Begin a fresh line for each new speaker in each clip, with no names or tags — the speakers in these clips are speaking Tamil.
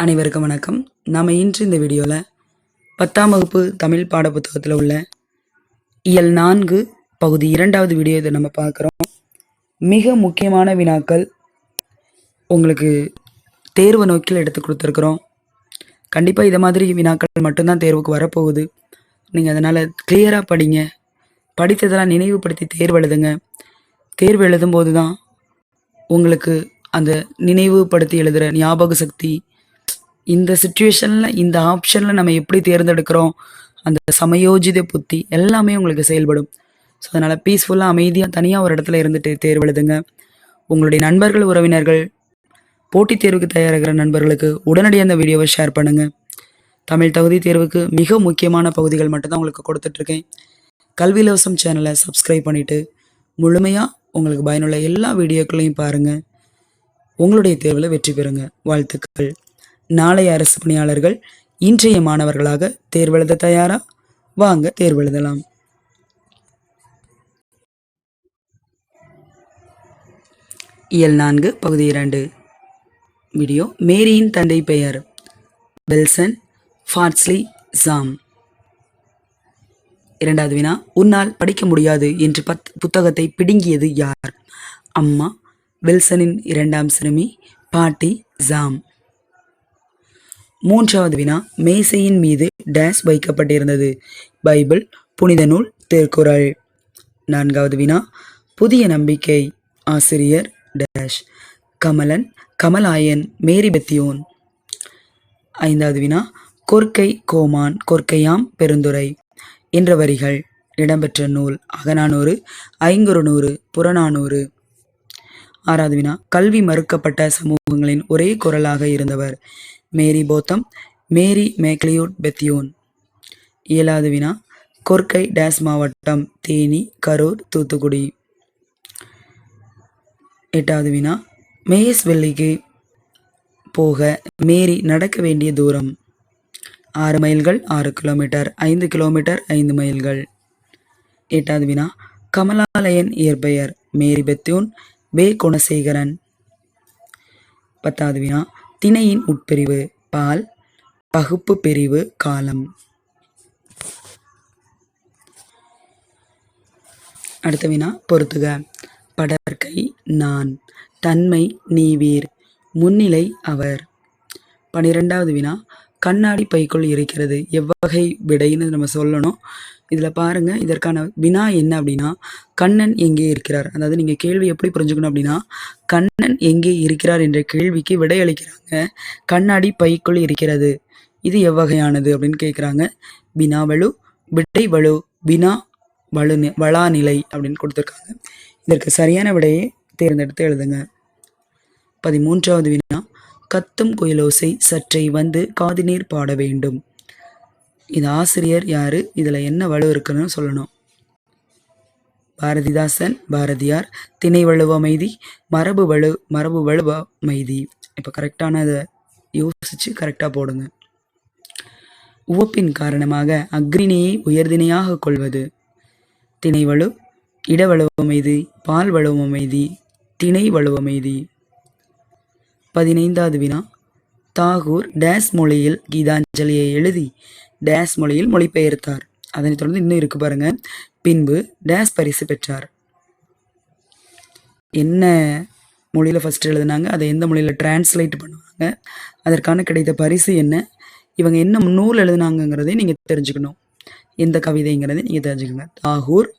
அனைவருக்கும் வணக்கம். நாம் இன்று இந்த வீடியோவில் 10ஆம் வகுப்பு தமிழ் பாடப்புத்தகத்தில் உள்ள இயல் 4 பகுதி 2வது வீடியோ இதை நம்ம பார்க்குறோம். மிக முக்கியமான வினாக்கள் உங்களுக்கு தேர்வு நோக்கில் எடுத்து கொடுத்துருக்குறோம். கண்டிப்பாக இதை மாதிரி வினாக்கள் மட்டும்தான் தேர்வுக்கு வரப்போகுது. நீங்கள் அதனால் கிளியராக படிங்க. படித்ததெல்லாம் நினைவுபடுத்தி தேர்வு எழுதுங்க. தேர்வு எழுதும்போது தான் உங்களுக்கு அந்த நினைவுபடுத்தி எழுதுகிற ஞாபக சக்தி, இந்த சிச்சுவேஷனில் இந்த ஆப்ஷனில் நம்ம எப்படி தேர்ந்தெடுக்கிறோம், அந்த சமயோஜித புத்தி எல்லாமே உங்களுக்கு செயல்படும். ஸோ அதனால் பீஸ்ஃபுல்லாக அமைதியாக தனியாக ஒரு இடத்துல இருந்துட்டு தேர்வு எழுதுங்க. உங்களுடைய நண்பர்கள், உறவினர்கள், போட்டித் தேர்வுக்கு தயாராகிற நண்பர்களுக்கு உடனடியாக அந்த வீடியோவை ஷேர் பண்ணுங்கள். தமிழ் தகுதி தேர்வுக்கு மிக முக்கியமான பகுதிகள் மட்டும்தான் உங்களுக்கு கொடுத்துட்ருக்கேன். கல்வி இலவசம் சேனலை சப்ஸ்கிரைப் பண்ணிவிட்டு முழுமையாக உங்களுக்கு பயனுள்ள எல்லா வீடியோக்களையும் பாருங்கள். உங்களுடைய தேர்வில் வெற்றி பெறுங்க. வாழ்த்துக்கள். நாளைய அரசு பணியாளர்கள் இன்றைய மாணவர்களாக தேர்வெழுத தயாரா? வாங்க தேர்வெழுதலாம். இயல் 4 பகுதி 2 வீடியோ. மேரியின் தந்தை பெயர் வில்சன் ஃபார்ட்ஸ்லி ஜாம். 2வது வினா, உன்னால் படிக்க முடியாது என்று புத்தகத்தை பிடுங்கியது யார்? அம்மா, வில்சனின் 2ஆம் சிறுமி, பாட்டி ஜாம். 3வது வினா, மேசையின் மீது டேஸ் வைக்கப்பட்டிருந்தது? பைபிள், புனித நூல், திருக்குறள். 4வது வினா, புதிய நம்பிக்கை ஆசிரியர் டேஷ்? கமலன், கமலாயன், மேரி பெத்தியோன். 5வது வினா, கொற்கை கோமான், கொற்கையாம் பெருந்துரை என்ற வரிகள் இடம்பெற்ற நூல்? அகநானூறு, ஐங்குறுநூறு, புறநானூறு. 6வது வினா, கல்வி மறுக்கப்பட்ட சமூகங்களின் ஒரே குரலாக இருந்தவர்? மேரி போத்தம், மேரி மேக்லியூட் பெத்தியோன். 7வது வினா, கொற்கை டேஸ் மாவட்டம்? தேனி, கரூர், தூத்துக்குடி. 8வது வினா, மேயஸ்வெல்லிக்கு போக மேரி நடக்க வேண்டிய தூரம்? 6 மைல்கள் 6 கிலோமீட்டர், 5 கிலோமீட்டர் 5 மைல்கள். 8வது வினா, கமலாலயன் இயற்பெயர்? மேரி பெத்தியோன், வே குணசேகரன். 10வது வினா, திணையின் உட்பிரிவு? பால், பகுப்பு பிரிவு, காலம். அடுத்த வினா பொறுத்துக. படற்கை நான், தன்மை நீவீர், முன்னிலை அவர். 12வது வினா, கண்ணாடி பைக்குள் இருக்கிறது எவ்வகை விடைன்னு நம்ம சொல்லணும். இதில் பாருங்கள், இதற்கான வினா என்ன அப்படின்னா, கண்ணன் எங்கே இருக்கிறார். அதாவது நீங்கள் கேள்வி எப்படி புரிஞ்சுக்கணும் அப்படின்னா, கண்ணன் எங்கே இருக்கிறார் என்ற கேள்விக்கு விடை அளிக்கிறாங்க. கண்ணாடி பைக்குள் இருக்கிறது, இது எவ்வகையானது அப்படின்னு கேட்குறாங்க. வினாவலு, விடைவலு, வினா வளாநிலை அப்படின்னு கொடுத்துருக்காங்க. இதற்கு சரியான விடையை தேர்ந்தெடுத்து எழுதுங்க. 13வது வினா, கத்தும் குயிலோசை சற்றை வந்து காதிநீர் பாட வேண்டும். இது ஆசிரியர் யாரு? இதில் என்ன வலு இருக்குன்னு சொல்லணும். பாரதிதாசன், பாரதியார். திணை வலுவ அமைதி, மரபு வலுவ அமைதி. இப்போ கரெக்டானதை யோசிச்சு கரெக்டாக போடுங்க. உவப்பின் காரணமாக அக்ரிணியை உயர்திணையாக கொள்வது? திணை வலு, இடவலுவமைதி, பால் வலுவமைதி, திணை வலுவமைதி. 15வது வினா, தாகூர் டேஸ் மொழியில் கீதாஞ்சலியை எழுதி டேஸ் மொழியில் மொழிபெயர்த்தார். அதனைத் தொடர்ந்து இன்னும் இருக்கு பாருங்க. பின்பு டேஸ் பரிசு பெற்றார். என்ன மொழியில் ஃபர்ஸ்ட் எழுதுனாங்க, அதை எந்த மொழியில் டிரான்ஸ்லேட் பண்ணுவாங்க, அதற்கான கிடைத்த பரிசு என்ன, இவங்க என்ன நூல் எழுதுனாங்கிறதை நீங்கள் தெரிஞ்சுக்கணும். எந்த கவிதைங்கிறதை நீங்கள் தெரிஞ்சுக்கணும். தாகூர்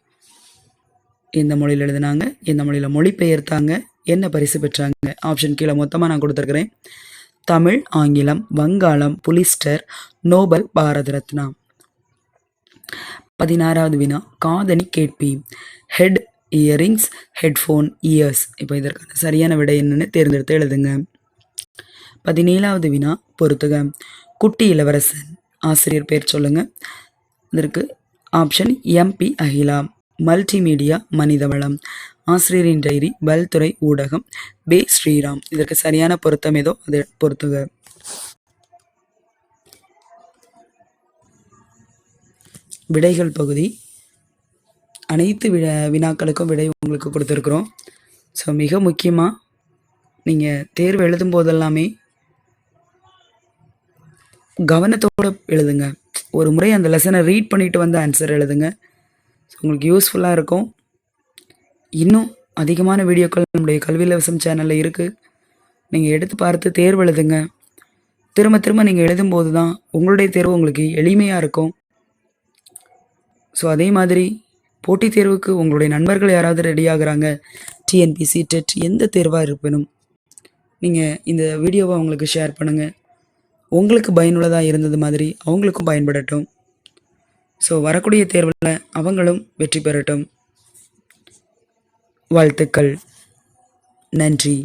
எந்த மொழியில் எழுதுனாங்க, எந்த மொழியில் மொழிபெயர்த்தாங்க, என்ன பரிசு பெற்றாங்க. ஆப்ஷன் கீழே மொத்தமாக நான் கொடுத்துருக்குறேன். தமிழ், ஆங்கிலம், வங்காளம், புலிஸ்டர், நோபல், பாரத ரத்னா. 16வது வினா, காதணி கேட்பி? Head earrings, headphone, ears. இப்போ இதற்கான சரியான விடை என்னன்னு தேர்ந்தெடுத்து எழுதுங்க. 17வது வினா பொறுத்துக. குட்டி இளவரசன் ஆசிரியர் பேர் சொல்லுங்க. இதற்கு ஆப்ஷன் எம்பி அகிலா. மல்டிமீடியா, மனிதவளம். ஆசிரியரின் டைரி, பல்துறை, ஊடகம், பே ஸ்ரீராம். இதற்கு சரியான பொருத்தம் ஏதோ அதை பொறுத்துக. விடைகள் பகுதி. அனைத்து வினாக்களுக்கும் விடை உங்களுக்கு கொடுத்துருக்குறோம். ஸோ மிக முக்கியமாக நீங்கள் தேர்வு எழுதும் போதெல்லாமே கவனத்தோடு எழுதுங்க. ஒரு முறை அந்த லெசனை ரீட் பண்ணிட்டு வந்து ஆன்சர் எழுதுங்க. உங்களுக்கு யூஸ்ஃபுல்லாக இருக்கும். இன்னும் அதிகமான வீடியோக்கள் நம்முடைய கல்வி இலவசம் சேனலில் இருக்குது. நீங்கள் எடுத்து பார்த்து தேர்வு எழுதுங்க. திரும்ப திரும்ப நீங்கள் எழுதும்போது தான் உங்களுடைய தேர்வு உங்களுக்கு எளிமையாக இருக்கும். ஸோ அதே மாதிரி போட்டித் தேர்வுக்கு உங்களுடைய நண்பர்கள் யாராவது ரெடி ஆகுறாங்க, டிஎன்பிசி, டெட் எந்த தேர்வாக இருப்பினும் நீங்கள் இந்த வீடியோவை அவங்களுக்கு ஷேர் பண்ணுங்கள். உங்களுக்கு பயனுள்ளதாக இருந்தது மாதிரி அவங்களுக்கும் பயன்படட்டும். ஸோ வரக்கூடிய தேர்வில் அவங்களும் வெற்றி பெறட்டும். வாழ்த்துக்கள். நன்றி.